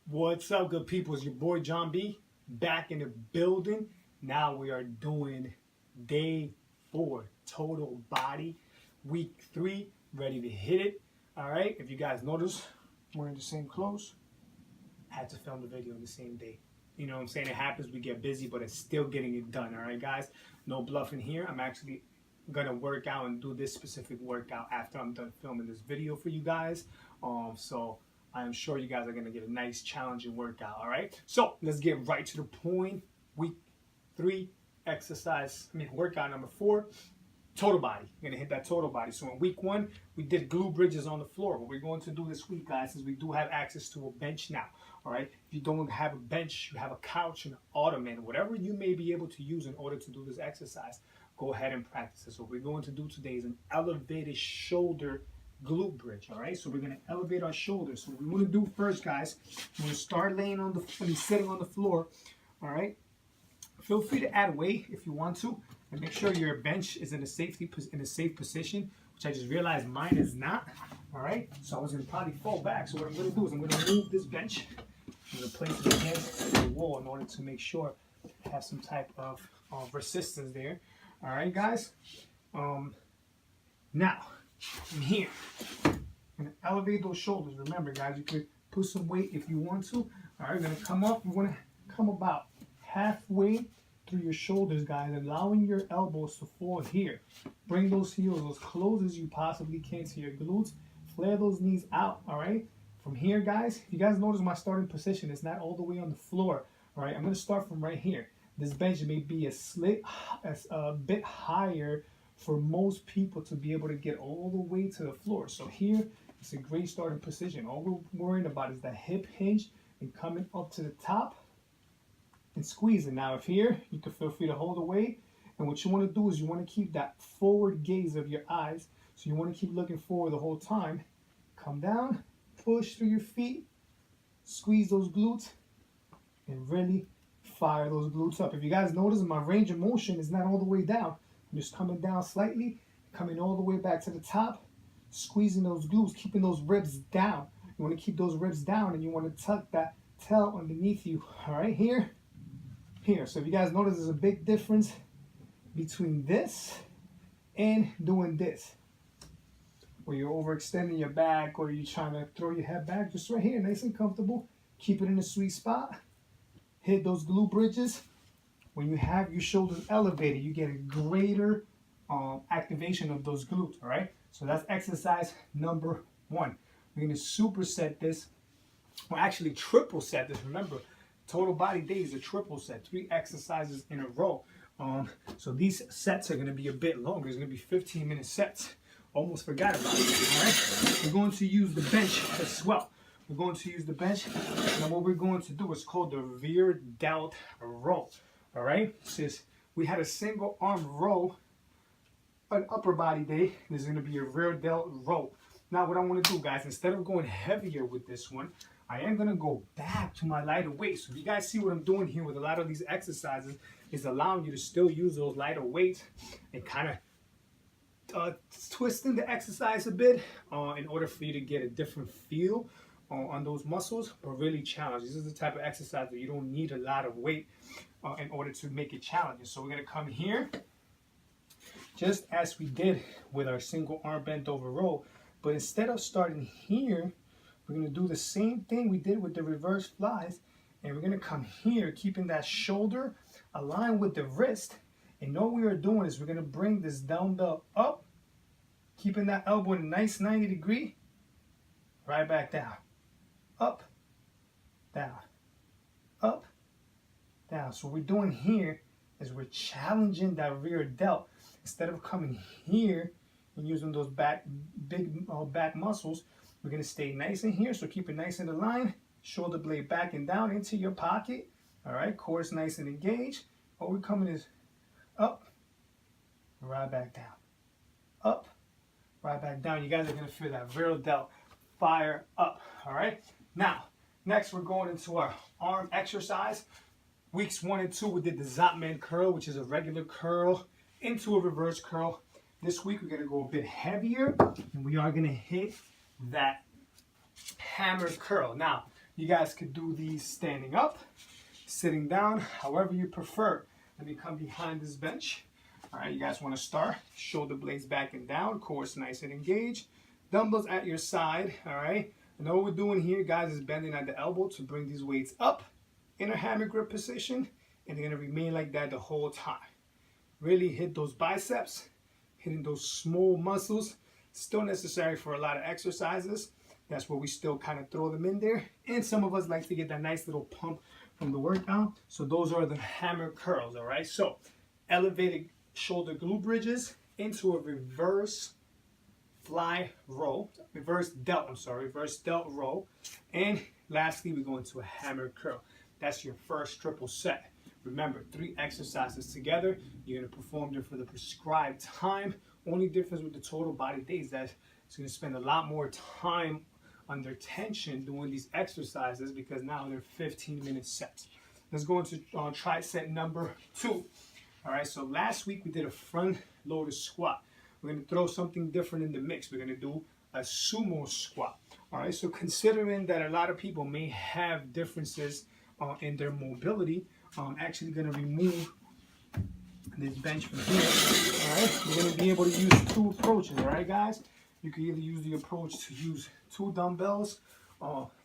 What's up, good people? It's your boy John B. back in the building. Now we are doing day 4, total body, week 3, ready to hit it. All right, if you guys notice, I'm wearing the same clothes. I had to film the video on the same day. You know what I'm saying? It happens, we get busy, but it's still getting it done. All right, guys? No bluffing here. I'm actually going to work out and do this specific workout after I'm done filming this video for you guys. So I'm sure you guys are going to get a nice challenging workout. All right, so let's get right to the point. Week 3 workout number 4, total body. You're gonna hit that total body. So in week 1, we did glute bridges on the floor. What we're going to do this week, guys, is we do have access to a bench now. All right, if you don't have a bench, you have a couch and an ottoman, whatever you may be able to use in order to do this exercise, go ahead and practice it. So what we're going to do today is an elevated shoulder glute bridge. All right, so we're going to elevate our shoulders. So what we want to do first, guys, we're going to start laying on sitting on the floor. All right, feel free to add weight if you want to, and make sure your bench is in a safe position, which I just realized mine is not. All right, so I was going to probably fall back. So what I'm going to do is I'm going to move this bench. I'm going to place it against the wall in order to make sure I have some type of resistance there. All right, guys. Now, from here, I'm going to elevate those shoulders. Remember, guys, you could put some weight if you want to. All right, we're going to come up. You want to come about halfway through your shoulders, guys, allowing your elbows to fall here. Bring those heels as close as you possibly can to your glutes. Flare those knees out, all right? From here, guys, if you guys notice my starting position, it's not all the way on the floor, all right? I'm going to start from right here. This bench may be a bit higher for most people to be able to get all the way to the floor. So here, it's a great starting position. All we're worrying about is that hip hinge and coming up to the top and squeezing. Now, if here, you can feel free to hold the weight. And what you want to do is you want to keep that forward gaze of your eyes. So you want to keep looking forward the whole time. Come down, push through your feet, squeeze those glutes, and really fire those glutes up. If you guys notice, my range of motion is not all the way down. I'm just coming down slightly, coming all the way back to the top, squeezing those glutes, keeping those ribs down. You want to keep those ribs down, and you want to tuck that tail underneath you. All right, here. So if you guys notice, there's a big difference between this and doing this, where you're overextending your back or you're trying to throw your head back. Just right here, nice and comfortable. Keep it in a sweet spot. Hit those glute bridges. When you have your shoulders elevated, you get a greater activation of those glutes, all right? So that's exercise number 1. We're going to superset this, or actually triple set this. Remember, total body day is a triple set, 3 exercises in a row. So these sets are going to be a bit longer. It's going to be 15-minute sets. Almost forgot about it. All right, we're going to use the bench as well. We're going to use the bench, and what we're going to do is called the rear delt row. All right, since we had a single arm row, an upper body day, there's going to be a rear delt row. Now, what I want to do, guys, instead of going heavier with this one, I am going to go back to my lighter weights. So if you guys see what I'm doing here with a lot of these exercises, is allowing you to still use those lighter weights and kind of twisting the exercise a bit in order for you to get a different feel on those muscles, but really challenge. This is the type of exercise that you don't need a lot of weight in order to make it challenging. So we're going to come here, just as we did with our single arm bent over row, but instead of starting here, we're going to do the same thing we did with the reverse flies, and we're going to come here, keeping that shoulder aligned with the wrist. And what we are doing is we're going to bring this dumbbell up, keeping that elbow in a nice 90 degree, right back down, up, down, up, down. So what we're doing here is we're challenging that rear delt. Instead of coming here and using those big back muscles, we're going to stay nice in here. So keep it nice in the line, shoulder blade back and down into your pocket. All right, core is nice and engaged. All we're coming is up, right back down, up, right back down. You guys are going to feel that rear delt fire up. All right, now next we're going into our arm exercise. Weeks 1 and 2, we did the Zotman curl, which is a regular curl into a reverse curl. This week we're going to go a bit heavier, and we are going to hit that hammer curl. Now, You guys could do these standing up, sitting down, however you prefer. Let me come behind this bench. All right, you guys want to start. Shoulder blades back and down, core nice and engaged. Dumbbells at your side, all right? And all we're doing here, guys, is bending at the elbow to bring these weights up in a hammer grip position, and they're gonna remain like that the whole time. Really hit those biceps, hitting those small muscles. Still necessary for a lot of exercises. That's where we still kind of throw them in there. And some of us like to get that nice little pump from the workout. So those are the hammer curls, all right? So elevated shoulder glute bridges into a reverse fly row, reverse delt row. And lastly, we go into a hammer curl. That's your first triple set. Remember, 3 exercises together. You're gonna perform them for the prescribed time. Only difference with the total body days that it's gonna spend a lot more time under tension doing these exercises because now they're 15-minute sets. Let's go into tricep number 2. All right, so last week we did a front loaded squat. We're gonna throw something different in the mix. We're gonna do a sumo squat. All right, so considering that a lot of people may have differences in their mobility, I'm actually gonna remove this bench from here. All right, we're gonna be able to use 2 approaches. All right, guys, you can either use the approach to use 2 dumbbells,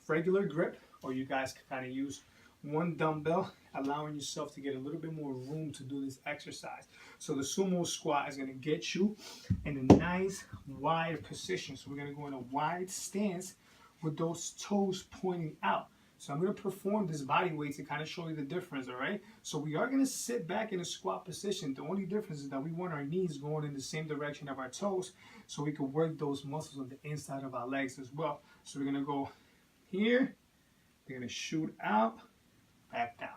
regular grip, or you guys can kind of use 1 dumbbell, allowing yourself to get a little bit more room to do this exercise. So the sumo squat is gonna get you in a nice wide position. So we're gonna go in a wide stance with those toes pointing out. So I'm going to perform this body weight to kind of show you the difference, all right? So we are going to sit back in a squat position. The only difference is that we want our knees going in the same direction of our toes so we can work those muscles on the inside of our legs as well. So we're going to go here. We're going to shoot out, back down.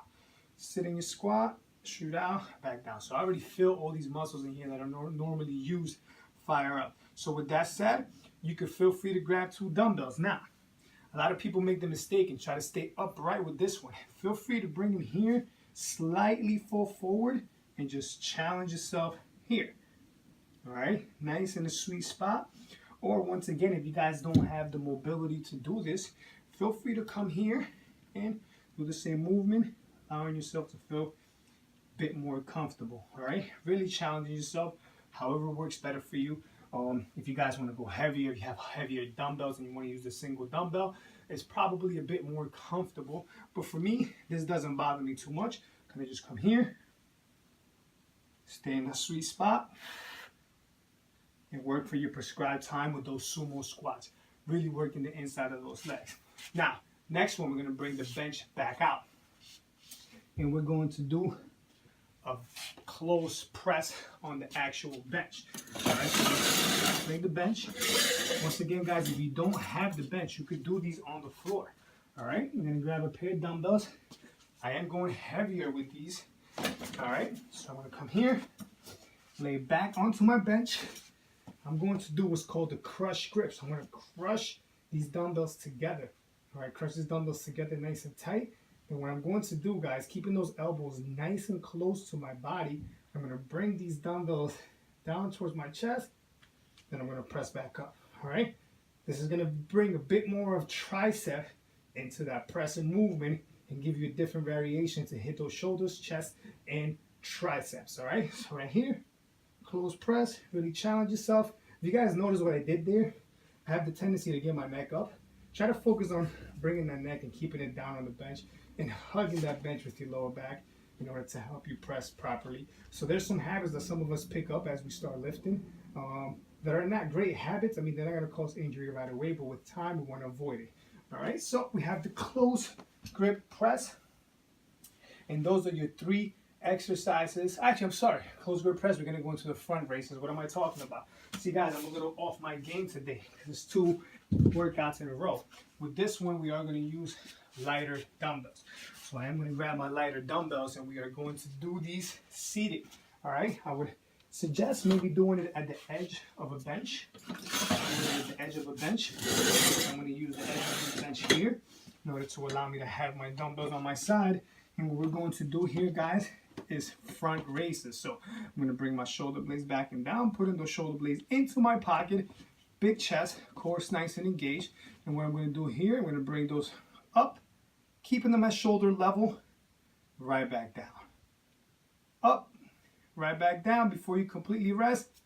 Sit in your squat, shoot out, back down. So I already feel all these muscles in here that are normally used fire up. So with that said, you can feel free to grab 2 dumbbells. Now, a lot of people make the mistake and try to stay upright with this one. Feel free to bring them here, slightly fall forward, and just challenge yourself here. All right, nice in a sweet spot. Or once again, if you guys don't have the mobility to do this, feel free to come here and do the same movement, allowing yourself to feel a bit more comfortable. All right, really challenging yourself, however works better for you. If you guys want to go heavier, if you have heavier dumbbells and you want to use a single dumbbell, it's probably a bit more comfortable. But for me, this doesn't bother me too much. Kind of just come here, stay in the sweet spot, and work for your prescribed time with those sumo squats. Really working the inside of those legs. Now, next one, we're going to bring the bench back out. And we're going to do a close press on the actual bench. All right, so bring the bench. Once again, guys, if you don't have the bench, you could do these on the floor. All right, I'm gonna grab a pair of dumbbells. I am going heavier with these. All right, so I'm gonna come here, lay back onto my bench. I'm going to do what's called the crush grip. So I'm gonna crush these dumbbells together. All right, crush these dumbbells together nice and tight. And what I'm going to do, guys, keeping those elbows nice and close to my body, I'm going to bring these dumbbells down towards my chest, then I'm going to press back up, all right? This is going to bring a bit more of tricep into that press and movement and give you a different variation to hit those shoulders, chest, and triceps, all right? So right here, close press, really challenge yourself. If you guys notice what I did there, I have the tendency to get my neck up. Try to focus on bringing that neck and keeping it down on the bench and hugging that bench with your lower back in order to help you press properly. So there's some habits that some of us pick up as we start lifting that are not great habits. I mean, they're not going to cause injury right away, but with time, we want to avoid it. All right, so we have the close grip press, and those are your 3 exercises. Actually, I'm sorry, close grip press. We're going to go into the front races. What am I talking about? See, guys, I'm a little off my game today because it's 2 workouts in a row. With this one, we are going to use lighter dumbbells. So I am going to grab my lighter dumbbells and we are going to do these seated. All right, I would suggest maybe doing it at the edge of a bench. At the edge of a bench. I'm going to use the edge of the bench here in order to allow me to have my dumbbells on my side. And what we're going to do here, guys, is front raises. So I'm going to bring my shoulder blades back and down, putting those shoulder blades into my pocket, big chest, core nice and engaged. And what I'm going to do here, I'm going to bring those up keeping them at shoulder level, right back down. Up, right back down before you completely rest.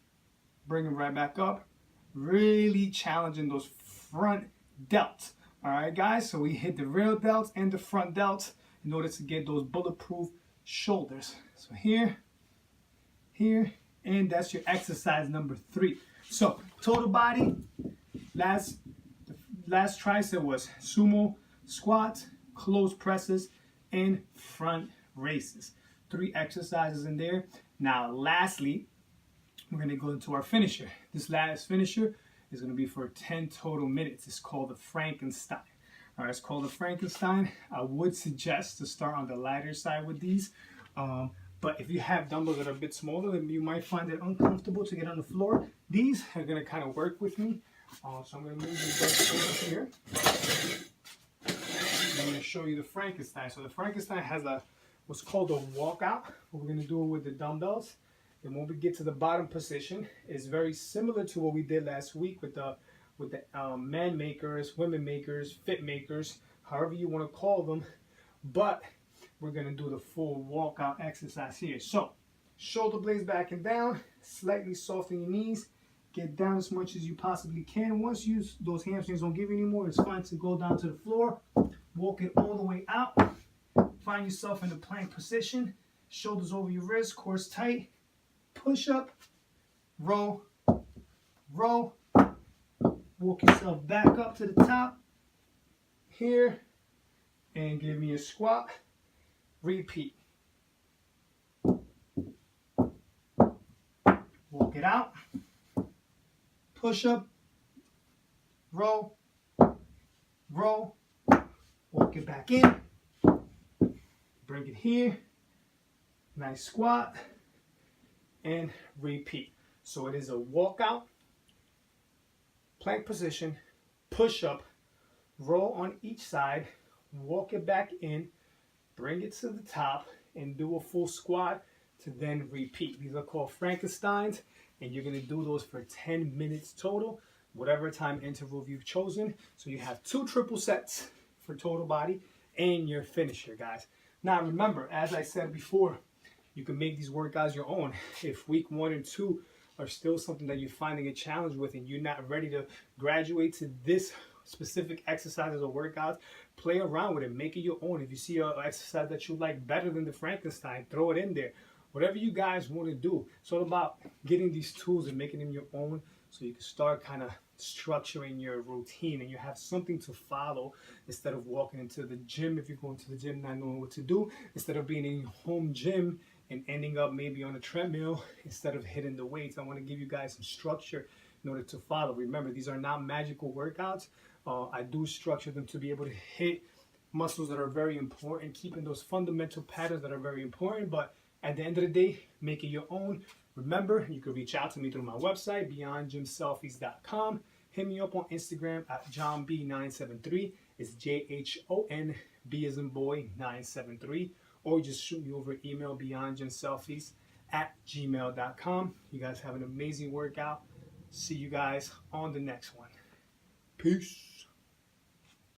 Bring them right back up. Really challenging those front delts. All right, guys, so we hit the rear delts and the front delts in order to get those bulletproof shoulders. So here, here, and that's your exercise number 3. So total body, last tricep was sumo squats, close presses, and front raises. 3 exercises in there. Now, lastly, we're going to go into our finisher. This last finisher is going to be for 10 total minutes. It's called the Frankenstein. All right, it's called the Frankenstein. I would suggest to start on the lighter side with these. But if you have dumbbells that are a bit smaller, then you might find it uncomfortable to get on the floor. These are going to kind of work with me. So I'm going to move these over here. I'm going to show you the Frankenstein. So the Frankenstein has what's called a walkout. What we're going to do with the dumbbells. And when we get to the bottom position, it's very similar to what we did last week with the man makers, women makers, fit makers, however you want to call them. But we're going to do the full walkout exercise here. So shoulder blades back and down, slightly soften your knees, get down as much as you possibly can. Once those hamstrings don't give you anymore, it's fine to go down to the floor, walk it all the way out, find yourself in the plank position, shoulders over your wrists, core tight. Push up, row, row, walk yourself back up to the top, here, and give me a squat, repeat. Walk it out, push up, row, row, walk it back in, bring it here, nice squat, and repeat. So it is a walkout, plank position, push up, roll on each side, walk it back in, bring it to the top, and do a full squat to then repeat. These are called Frankensteins, and you're going to do those for 10 minutes total, whatever time interval you've chosen. So you have 2 triple sets for total body and your finisher, guys. Now remember, as I said before, you can make these workouts your own. If week 1 and 2 are still something that you're finding a challenge with and you're not ready to graduate to this specific exercises or workouts, play around with it, make it your own. If you see an exercise that you like better than the Frankenstein, throw it in there. Whatever you guys want to do. It's all about getting these tools and making them your own so you can start kind of structuring your routine and you have something to follow instead of walking into the gym. If you're going to the gym not knowing what to do, instead of being in your home gym and ending up maybe on a treadmill instead of hitting the weights. I want to give you guys some structure in order to follow. Remember, these are not magical workouts. I do structure them to be able to hit muscles that are very important, keeping those fundamental patterns that are very important. But at the end of the day, make it your own. Remember, you can reach out to me through my website, beyondgymselfies.com. Hit me up on Instagram at JohnB973. It's JHONB as in boy 973. Or just shoot me over email, beyondgymselfies@gmail.com. You guys have an amazing workout. See you guys on the next one. Peace.